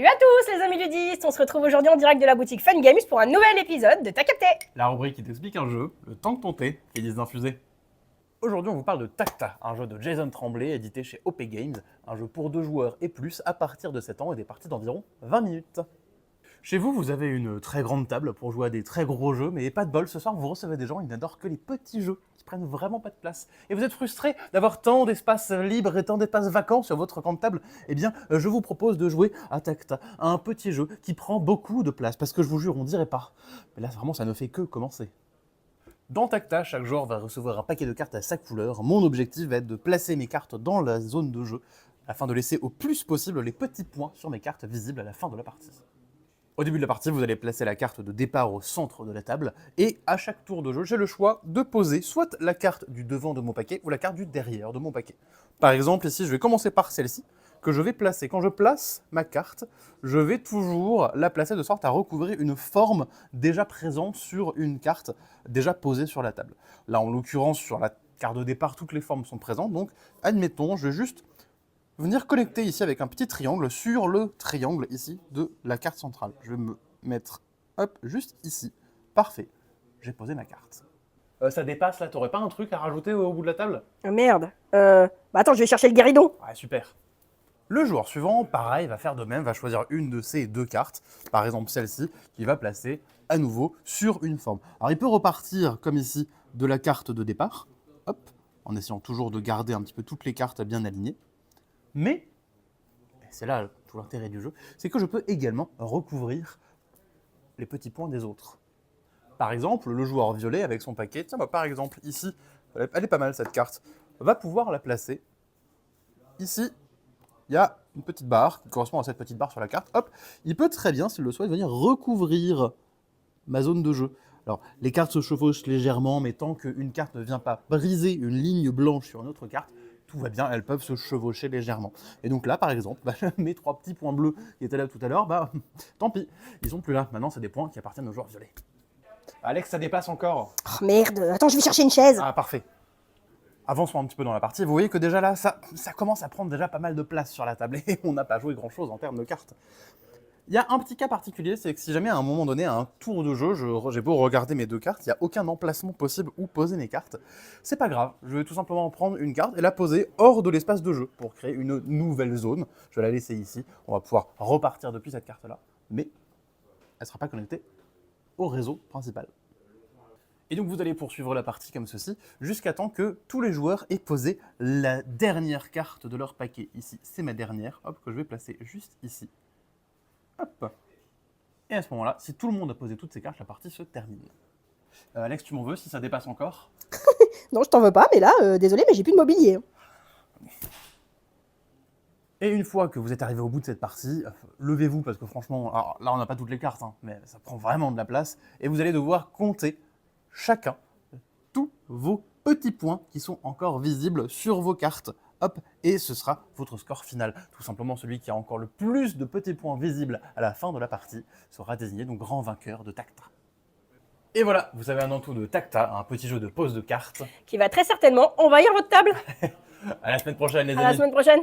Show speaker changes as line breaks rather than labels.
Salut à tous les amis ludistes, on se retrouve aujourd'hui en direct de la boutique Fun Games pour un nouvel épisode de T'as capté.
La rubrique qui t'explique un jeu, le temps que ton thé finisse d'infuser. Aujourd'hui, on vous parle de Tacta, un jeu de Jason Tremblay édité chez OP Games, un jeu pour 2 joueurs et plus à partir de 7 ans et des parties d'environ 20 minutes. Chez vous, vous avez une très grande table pour jouer à des très gros jeux, mais pas de bol, ce soir vous recevez des gens qui n'adorent que les petits jeux, qui prennent vraiment pas de place. Et vous êtes frustré d'avoir tant d'espace libre et tant d'espace vacant sur votre grande table. Eh bien, je vous propose de jouer à Tacta, un petit jeu qui prend beaucoup de place, parce que je vous jure, on dirait pas. Mais là, vraiment, ça ne fait que commencer. Dans Tacta, chaque joueur va recevoir un paquet de cartes à sa couleur. Mon objectif va être de placer mes cartes dans la zone de jeu, afin de laisser au plus possible les petits points sur mes cartes visibles à la fin de la partie. Au début de la partie, vous allez placer la carte de départ au centre de la table, et à chaque tour de jeu, j'ai le choix de poser soit la carte du devant de mon paquet, ou la carte du derrière de mon paquet. Par exemple, ici, je vais commencer par celle-ci, que je vais placer. Quand je place ma carte, je vais toujours la placer de sorte à recouvrir une forme déjà présente sur une carte déjà posée sur la table. Là, en l'occurrence, sur la carte de départ, toutes les formes sont présentes, donc admettons, je vais juste venir connecter ici avec un petit triangle sur le triangle ici de la carte centrale. Je vais me mettre, hop, juste ici. Parfait, j'ai posé ma carte. Ça dépasse là, t'aurais pas un truc à rajouter au bout de la table?
Oh merde, attends, je vais chercher le guéridon.
Ouais, super. Le joueur suivant, pareil, va faire de même, va choisir une de ces deux cartes, par exemple celle-ci, qu'il va placer à nouveau sur une forme. Alors il peut repartir, comme ici, de la carte de départ, hop, en essayant toujours de garder un petit peu toutes les cartes bien alignées. Mais, et c'est là tout l'intérêt du jeu, c'est que je peux également recouvrir les petits points des autres. Par exemple, le joueur violet avec son paquet, tiens, par exemple, ici, elle est pas mal cette carte, va pouvoir la placer. Ici, il y a une petite barre qui correspond à cette petite barre sur la carte. Hop, il peut très bien, s'il le souhaite, venir recouvrir ma zone de jeu. Alors, les cartes se chevauchent légèrement, mais tant qu'une carte ne vient pas briser une ligne blanche sur une autre carte, tout va bien, elles peuvent se chevaucher légèrement. Et donc là, par exemple, mes 3 petits points bleus qui étaient là tout à l'heure, tant pis, ils sont plus là. Maintenant, c'est des points qui appartiennent aux joueurs violets. Alex, ça dépasse encore.
Oh merde, attends, je vais chercher une chaise.
Ah, parfait. Avançons un petit peu dans la partie. Vous voyez que déjà là, ça commence à prendre déjà pas mal de place sur la table et on n'a pas joué grand-chose en termes de cartes. Il y a un petit cas particulier, c'est que si jamais à un moment donné, à un tour de jeu, j'ai beau regarder mes deux cartes, il n'y a aucun emplacement possible où poser mes cartes. C'est pas grave, je vais tout simplement prendre une carte et la poser hors de l'espace de jeu pour créer une nouvelle zone. Je vais la laisser ici, on va pouvoir repartir depuis cette carte-là, mais elle ne sera pas connectée au réseau principal. Et donc vous allez poursuivre la partie comme ceci, jusqu'à temps que tous les joueurs aient posé la dernière carte de leur paquet. Ici, c'est ma dernière, hop, que je vais placer juste ici. Hop. Et à ce moment-là, si tout le monde a posé toutes ses cartes, la partie se termine. Alex, tu m'en veux si ça dépasse encore?
Non, je t'en veux pas, mais là, désolé, mais j'ai plus de mobilier.
Et une fois que vous êtes arrivé au bout de cette partie, levez-vous parce que franchement, alors là on n'a pas toutes les cartes, mais ça prend vraiment de la place, et vous allez devoir compter chacun tous vos petits points qui sont encore visibles sur vos cartes. Hop, et ce sera votre score final. Tout simplement, celui qui a encore le plus de petits points visibles à la fin de la partie sera désigné donc grand vainqueur de Tacta. Et voilà, vous avez un entour de Tacta, un petit jeu de pose de cartes.
Qui va très certainement envahir votre table.
À la semaine prochaine les
À la
amis.
semaine prochaine.